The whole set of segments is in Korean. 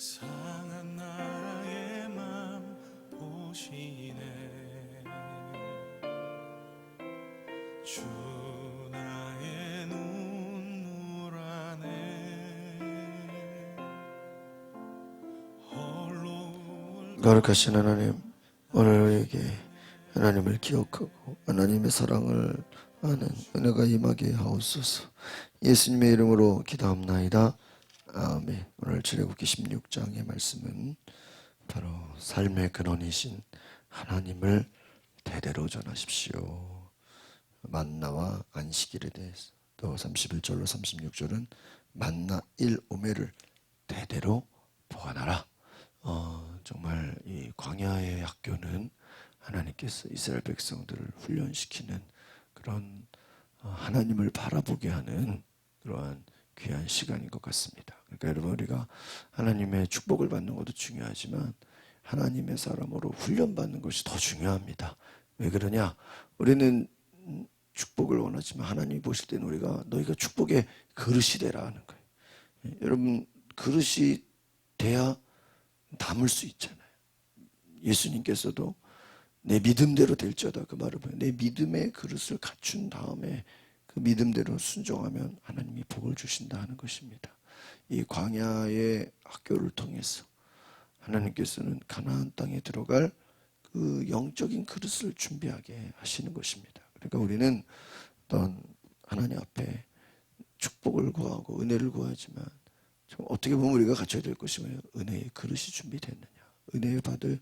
상한 나의 맘 보시네. 주 나의 눈물 안에 홀로 거룩하신 하나님, 오늘 우리에게 하나님을 기억하고 하나님의 사랑을 아는 은혜가 임하게 하옵소서. 예수님의 이름으로 기도합나이다. 아멘. 오늘 출애굽기 16장의 말씀은 바로 삶의 근원이신 하나님을 대대로 전하십시오. 만나와 안식일에 대해서, 또 31절로 36절은 만나 1오매를 대대로 보관하라. 정말 이 광야의 학교는 하나님께서 이스라엘 백성들을 훈련시키는 그런 하나님을 바라보게 하는 그러한 귀한 시간인 것 같습니다. 그러니까 여러분, 우리가 하나님의 축복을 받는 것도 중요하지만 하나님의 사람으로 훈련받는 것이 더 중요합니다. 왜 그러냐? 우리는 축복을 원하지만 하나님이 보실 때는 우리가 너희가 축복의 그릇이 되라 하는 거예요. 여러분, 그릇이 돼야 담을 수 있잖아요. 예수님께서도 내 믿음대로 될지어다 그 말을 보여. 내 믿음의 그릇을 갖춘 다음에 그 믿음대로 순종하면 하나님이 복을 주신다 하는 것입니다. 이 광야의 학교를 통해서 하나님께서는 가나안 땅에 들어갈 그 영적인 그릇을 준비하게 하시는 것입니다. 그러니까 우리는 어떤 하나님 앞에 축복을 구하고 은혜를 구하지만 어떻게 보면 우리가 갖춰야 될 것이 뭐예요? 은혜의 그릇이 준비됐느냐, 은혜 받을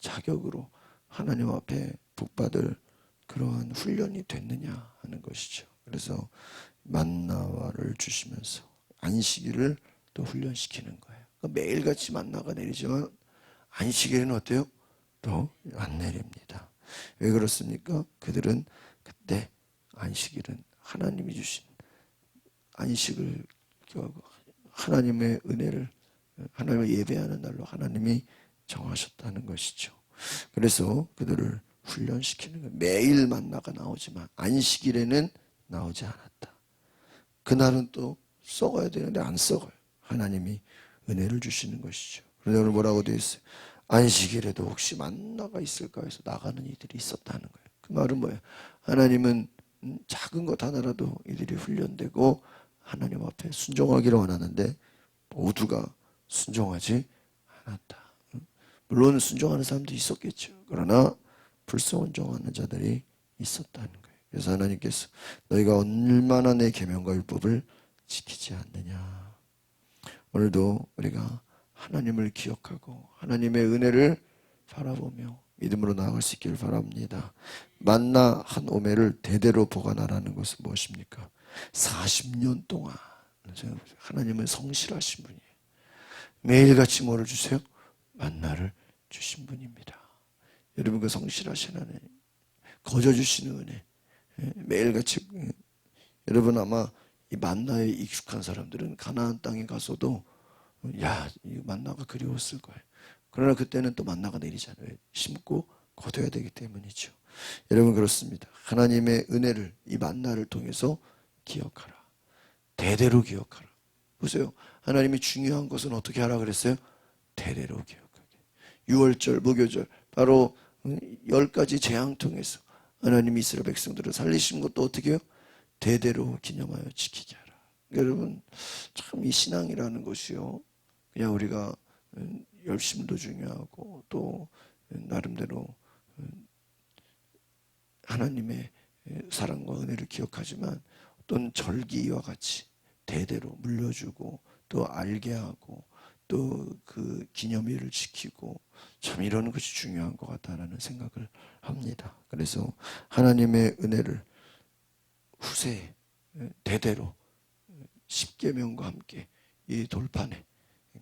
자격으로 하나님 앞에 복받을 그러한 훈련이 됐느냐 하는 것이죠. 그래서 만나를 주시면서 안식일을 또 훈련시키는 거예요. 그러니까 매일같이 만나가 내리지만 안식일에는 어때요? 또 안 내립니다. 왜 그렇습니까? 그들은 그때 안식일은 하나님이 주신 안식을 기하고 하나님의 은혜를, 하나님을 예배하는 날로 하나님이 정하셨다는 것이죠. 그래서 그들을 훈련시키는 거예요. 매일 만나가 나오지만 안식일에는 나오지 않았다. 그날은 또 썩어야 되는데 안 썩어요. 하나님이 은혜를 주시는 것이죠. 그런데 오늘 뭐라고 되어 있어요? 안식일에도 혹시 만나가 있을까 해서 나가는 이들이 있었다는 거예요. 그 말은 뭐예요? 하나님은 작은 것 하나라도 이들이 훈련되고 하나님 앞에 순종하기를 원하는데 모두가 순종하지 않았다. 물론 순종하는 사람도 있었겠죠. 그러나 불순종하는 자들이 있었다는 거예요. 그래서 하나님께서 너희가 얼마나 내 계명과 율법을 지키지 않느냐. 오늘도 우리가 하나님을 기억하고 하나님의 은혜를 바라보며 믿음으로 나아갈 수 있기를 바랍니다. 만나 한 오매를 대대로 보관하라는 것은 무엇입니까? 40년 동안 하나님은 성실하신 분이에요. 매일같이 뭐를 주세요? 만나를 주신 분입니다. 여러분, 그 성실하신 하나님, 거저 주시는 은혜, 매일같이, 여러분 아마 이 만나에 익숙한 사람들은 가나안 땅에 가서도 이 만나가 그리웠을 거예요. 그러나 그때는 또 만나가 내리잖아요. 심고 거둬야 되기 때문이죠. 여러분, 그렇습니다. 하나님의 은혜를 이 만나를 통해서 기억하라. 대대로 기억하라. 보세요. 하나님이 중요한 것은 어떻게 하라 그랬어요? 대대로 기억하게. 6월절, 무교절, 바로 10가지 재앙 통해서 하나님이 이스라엘 백성들을 살리신 것도 어떻게 해요? 대대로 기념하여 지키게 하라. 여러분, 참 이 신앙이라는 것이요, 그냥 우리가 열심도 중요하고 또 나름대로 하나님의 사랑과 은혜를 기억하지만 어떤 절기와 같이 대대로 물려주고 또 알게 하고 또 그 기념일을 지키고 참 이러는 것이 중요한 것 같다는 생각을 합니다. 그래서 하나님의 은혜를 후세에 대대로 십계명과 함께 이 돌판에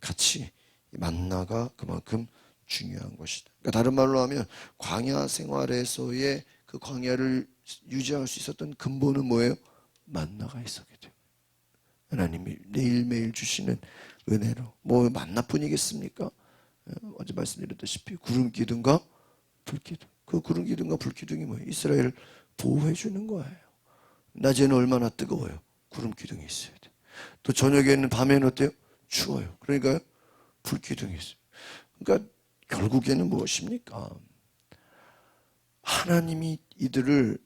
같이 만나가 그만큼 중요한 것이다. 그러니까 다른 말로 하면 광야 생활에서의 그 광야를 유지할 수 있었던 근본은 뭐예요? 만나가 있었기 때문에. 하나님이 매일매일 주시는 은혜로, 뭐 만나뿐이겠습니까? 어제 말씀드렸다시피 구름 기둥과 불 기둥. 그 구름 기둥과 불 기둥이 뭐예요? 이스라엘을 보호해 주는 거예요. 낮에는 얼마나 뜨거워요? 구름 기둥이 있어야 돼. 또 저녁에는, 밤에는 어때요? 추워요. 그러니까요, 불기둥이 있어요. 그러니까 결국에는 무엇입니까? 하나님이 이들을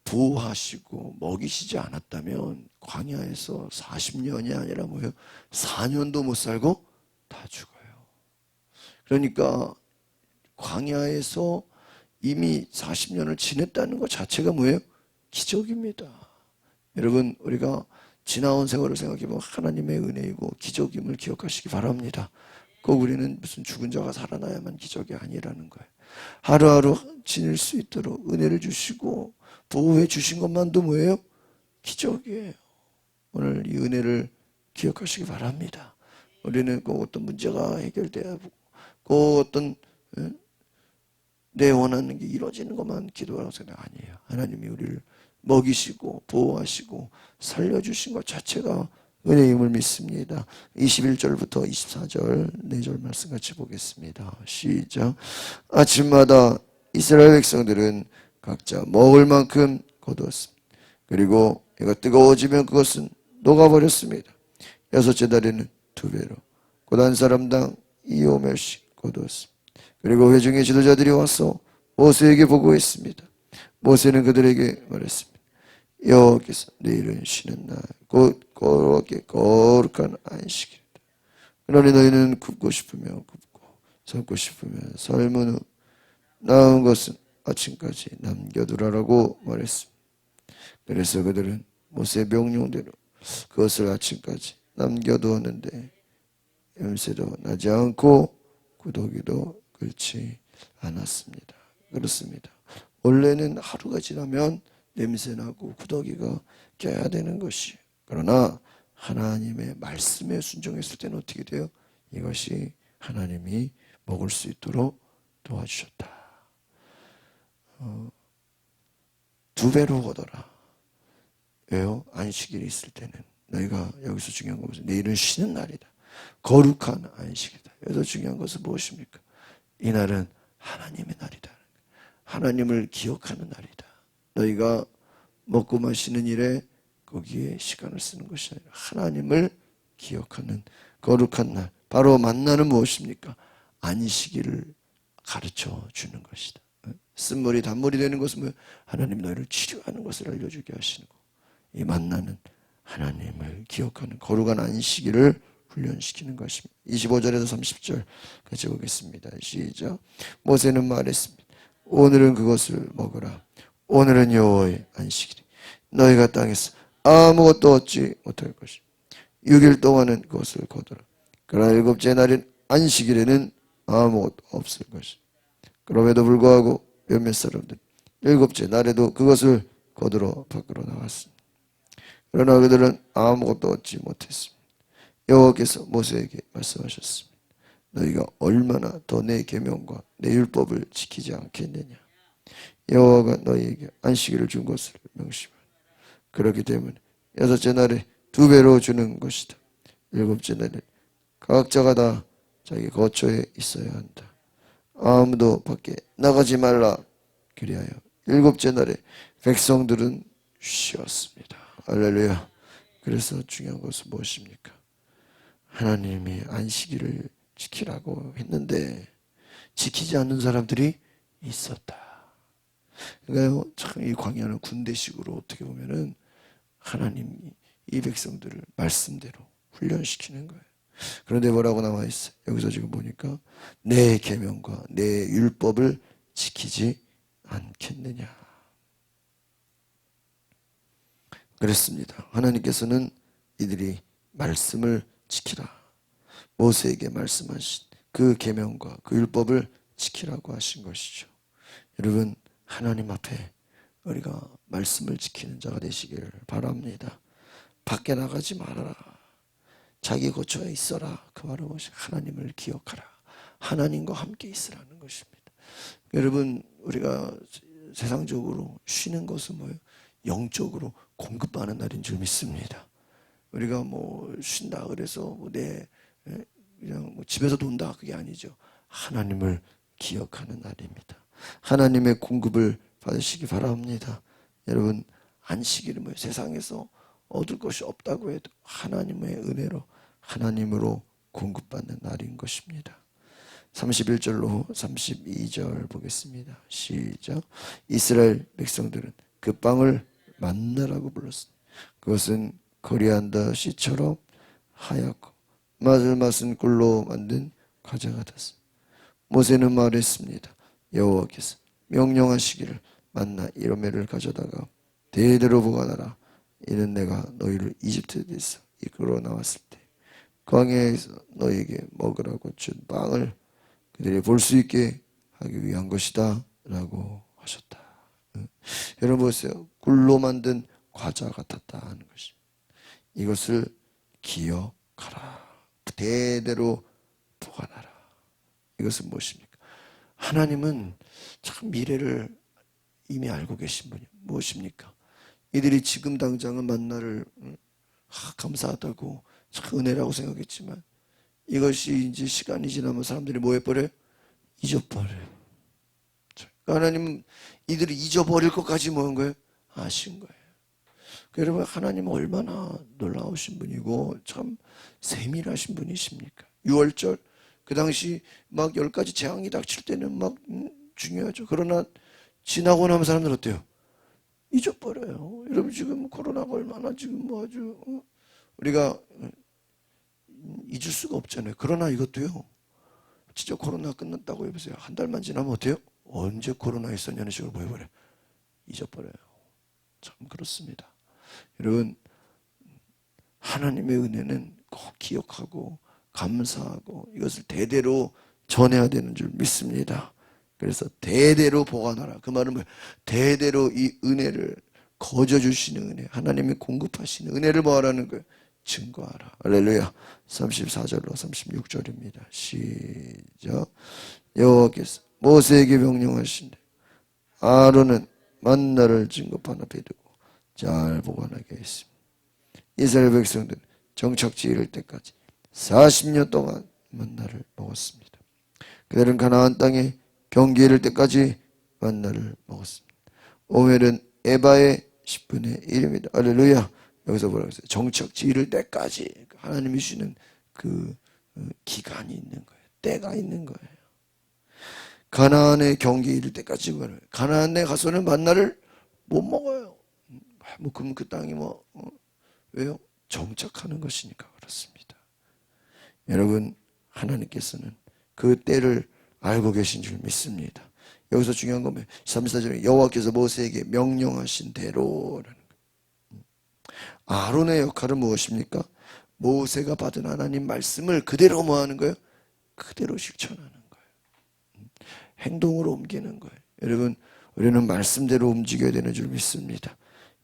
보호하시고 먹이시지 않았다면 광야에서 40년이 아니라 뭐예요? 4년도 못 살고 다 죽어요. 그러니까 광야에서 이미 40년을 지냈다는 것 자체가 뭐예요? 기적입니다. 여러분, 우리가 지나온 세월을 생각해보면 하나님의 은혜이고 기적임을 기억하시기 바랍니다. 꼭 우리는 무슨 죽은 자가 살아나야만 기적이 아니라는 거예요. 하루하루 지낼 수 있도록 은혜를 주시고 보호해 주신 것만도 뭐예요? 기적이에요. 오늘 이 은혜를 기억하시기 바랍니다. 우리는 꼭 어떤 문제가 해결돼야 하고 꼭 어떤 내 원하는 게 이루어지는 것만 기도하는 생각 아니에요. 하나님이 우리를 먹이시고 보호하시고 살려주신 것 자체가 은혜임을 믿습니다. 21절부터 24절 4절 말씀 같이 보겠습니다. 시작. 아침마다 이스라엘 백성들은 각자 먹을 만큼 거두었습니다. 그리고 해가 뜨거워지면 그것은 녹아버렸습니다. 여섯째 달에는 2배로 곧 한 사람당 2호멜씩 거두었습니다. 그리고 회중의 지도자들이 와서 모세에게 보고했습니다. 모세는 그들에게 말했습니다. 여호와께서 내일은 쉬는 날 곧 거룩한 안식일이다. 그러니 너희는 굽고 싶으면 굽고 삶고 싶으면 삶은 후 나은 것은 아침까지 남겨두라라고 말했습니다. 그래서 그들은 모세의 명령대로 그것을 아침까지 남겨두었는데 염새도 나지 않고 구더기도 끓지 않았습니다. 그렇습니다. 원래는 하루가 지나면 냄새나고 구더기가 껴야 되는 것이, 그러나 하나님의 말씀에 순종했을 때는 어떻게 돼요? 이것이 하나님이 먹을 수 있도록 도와주셨다. 2배로 거둬라. 왜요? 안식일이 있을 때는 너희가 여기서 중요한 것은 내일은 쉬는 날이다. 거룩한 안식이다. 여기서 중요한 것은 무엇입니까? 이 날은 하나님의 날이다. 하나님을 기억하는 날이다. 너희가 먹고 마시는 일에 거기에 시간을 쓰는 것이 아니라 하나님을 기억하는 거룩한 날. 바로 만나는 무엇입니까? 안식일을 가르쳐 주는 것이다. 쓴물이 단물이 되는 것은 뭐예요? 하나님 너희를 치료하는 것을 알려주게 하시는 거. 이 만나는 하나님을 기억하는 거룩한 안식일을 훈련시키는 것입니다. 25절에서 30절 같이 보겠습니다. 시작. 모세는 말했습니다. 오늘은 그것을 먹으라. 오늘은 여호와의 안식일이 너희가 땅에서 아무것도 얻지 못할 것이다. 6일 동안은 그것을 거두라. 그러나 7째 날인 안식일에는 아무것도 없을 것이다. 그럼에도 불구하고 몇몇 사람들 7째 날에도 그것을 거두러 밖으로 나갔습니다. 그러나 그들은 아무것도 얻지 못했습니다. 여호와께서 모세에게 말씀하셨습니다. 너희가 얼마나 더 내 계명과 내 율법을 지키지 않겠느냐. 여호와가 너희에게 안식일을 준 것을 명심하라. 그렇기 때문에 6째 날에 2배로 주는 것이다. 7째 날에 각자가 다 자기 거처에 있어야 한다. 아무도 밖에 나가지 말라. 그리하여 7째 날에 백성들은 쉬었습니다. 할렐루야. 그래서 중요한 것은 무엇입니까? 하나님이 안식일을 지키라고 했는데 지키지 않는 사람들이 있었다. 그러니까요, 참 이 광야는 군대식으로 어떻게 보면은 하나님이 이 백성들을 말씀대로 훈련시키는 거예요. 그런데 뭐라고 나와 있어요? 여기서 지금 보니까 내 계명과 내 율법을 지키지 않겠느냐. 그랬습니다. 하나님께서는 이들이 말씀을 지키라. 모세에게 말씀하신 그 계명과 그 율법을 지키라고 하신 것이죠. 여러분, 하나님 앞에 우리가 말씀을 지키는 자가 되시기를 바랍니다. 밖에 나가지 말아라. 자기 거처에 있어라. 그 말은 무엇이? 하나님을 기억하라. 하나님과 함께 있으라는 것입니다. 여러분, 우리가 세상적으로 쉬는 것은 뭐예요? 영적으로 공급받는 날인 줄 믿습니다. 우리가 뭐 쉰다 그래서 그냥 집에서 논다 그게 아니죠. 하나님을 기억하는 날입니다. 하나님의 공급을 받으시기 바랍니다. 여러분, 안식일은 뭐예요? 세상에서 얻을 것이 없다고 해도 하나님의 은혜로 하나님으로 공급받는 날인 것입니다. 31절로 32절 보겠습니다. 시작. 이스라엘 백성들은 그 빵을 만나라고 불렀습니다. 그것은 거리한다 씨처럼 하얗고 맛을 맡은 꿀로 만든 과자 같았습니다. 모세는 말했습니다. 여호와께서 명령하시기를 만나 1호매를 가져다가 대대로 보관하라. 이는 내가 너희를 이집트에서 이끌어 나왔을 때 광야에서 너희에게 먹으라고 준 빵을 그들이 볼 수 있게 하기 위한 것이다 라고 하셨다. 여러분 보세요. 꿀로 만든 과자 같았다 하는 것입니다. 이것을 기억하라. 대대로 보관하라. 이것은 무엇입니까? 하나님은 참 미래를 이미 알고 계신 분이 무엇입니까? 이들이 지금 당장은 만나를 감사하다고 참 은혜라고 생각했지만 이것이 이제 시간이 지나면 사람들이 뭐 해버려요? 잊어버려요. 하나님은 이들이 잊어버릴 것까지 뭐 한 거예요? 아신 거예요. 여러분 하나님은 얼마나 놀라우신 분이고 참 세밀하신 분이십니까? 6월절 그 당시 막 10가지 재앙이 닥칠 때는 막 중요하죠. 그러나 지나고 나면 사람들 어때요? 잊어버려요. 여러분 지금 코로나가 얼마나 지금 뭐 아주 우리가 잊을 수가 없잖아요. 그러나 이것도요. 진짜 코로나 끝났다고 해보세요. 한 달만 지나면 어때요? 언제 코로나 있었냐는 식으로 보여버려요. 잊어버려요. 참 그렇습니다. 여러분 하나님의 은혜는 꼭 기억하고 감사하고 이것을 대대로 전해야 되는 줄 믿습니다. 그래서 대대로 보관하라. 그 말은 뭐예요? 대대로 이 은혜를 거저주시는 은혜, 하나님이 공급하시는 은혜를 뭐하라는 거예요? 증거하라. 할렐루야. 34절로 36절입니다. 시작. 여호와께서 모세에게 명령하신대 아론은 만나를 증거판 앞에 두고 잘 보관하게 했습니다. 이스라엘 백성들은 정착지 이를 때까지 40년 동안 만나를 먹었습니다. 그들은 가나안 땅에 경기 이를 때까지 만나를 먹었습니다. 오멜은 에바의 10분의 1입니다. 할렐루야. 여기서 뭐라고 했어요? 정착지 이를 때까지 하나님이 주시는 그 기간이 있는 거예요. 때가 있는 거예요. 가나안의 경기 이를 때까지 가나안에 가서는 만나를 못 먹어요. 뭐 그럼 그 땅이 왜요? 정착하는 것이니까 그렇습니다. 여러분 하나님께서는 그 때를 알고 계신 줄 믿습니다. 여기서 중요한 건 34절에 여호와께서 모세에게 명령하신 대로라는 거예요. 아론의 역할은 무엇입니까? 모세가 받은 하나님 말씀을 그대로 뭐 하는 거예요? 그대로 실천하는 거예요. 행동으로 옮기는 거예요. 여러분 우리는 말씀대로 움직여야 되는 줄 믿습니다.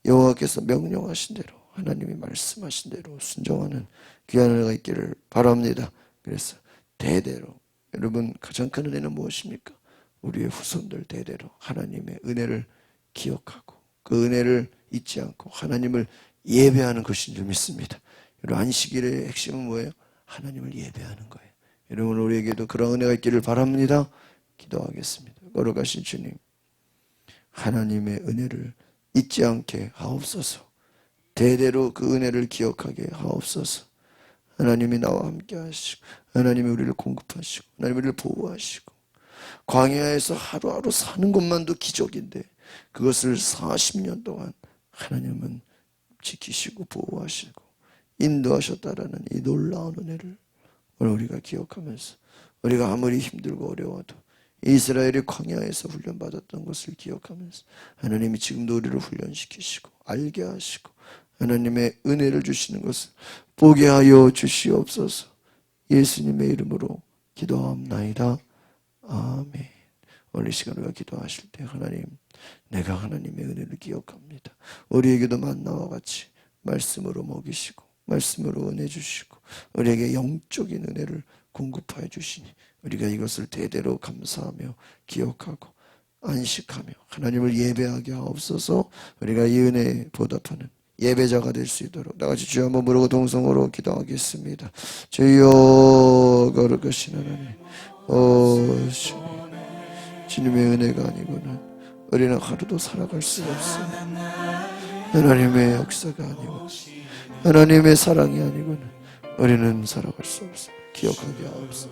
여호와께서 명령하신 대로 하나님이 말씀하신 대로 순종하는 귀한 은혜가 있기를 바랍니다. 그래서 대대로 여러분 가장 큰 은혜는 무엇입니까? 우리의 후손들 대대로 하나님의 은혜를 기억하고 그 은혜를 잊지 않고 하나님을 예배하는 것인 줄 믿습니다. 여러분 안식일의 핵심은 뭐예요? 하나님을 예배하는 거예요. 여러분 우리에게도 그런 은혜가 있기를 바랍니다. 기도하겠습니다. 걸어가신 주님 하나님의 은혜를 잊지 않게 하옵소서. 대대로 그 은혜를 기억하게 하옵소서. 하나님이 나와 함께 하시고 하나님이 우리를 공급하시고 하나님이 우리를 보호하시고 광야에서 하루하루 사는 것만도 기적인데 그것을 40년 동안 하나님은 지키시고 보호하시고 인도하셨다라는 이 놀라운 은혜를 오늘 우리가 기억하면서 우리가 아무리 힘들고 어려워도 이스라엘이 광야에서 훈련받았던 것을 기억하면서 하나님이 지금도 우리를 훈련시키시고 알게 하시고 하나님의 은혜를 주시는 것을 보게 하여 주시옵소서. 예수님의 이름으로 기도하옵나이다. 아멘. 오늘 이 시간 우리가 기도하실 때 하나님 내가 하나님의 은혜를 기억합니다. 우리에게도 만나와 같이 말씀으로 먹이시고 말씀으로 은혜 주시고 우리에게 영적인 은혜를 공급하여 주시니 우리가 이것을 대대로 감사하며 기억하고 안식하며 하나님을 예배하게 하옵소서. 우리가 이 은혜에 보답하는 예배자가 될 수 있도록 나같이 주여 한번 부르고 동성으로 기도하겠습니다. 주여 거룩하신 하나님 주님의 은혜가 아니고는 우리는 하루도 살아갈 수가 없어요. 하나님의 역사가 아니고 하나님의 사랑이 아니고는 우리는 살아갈 수 없어요. 기억하게 하옵소서.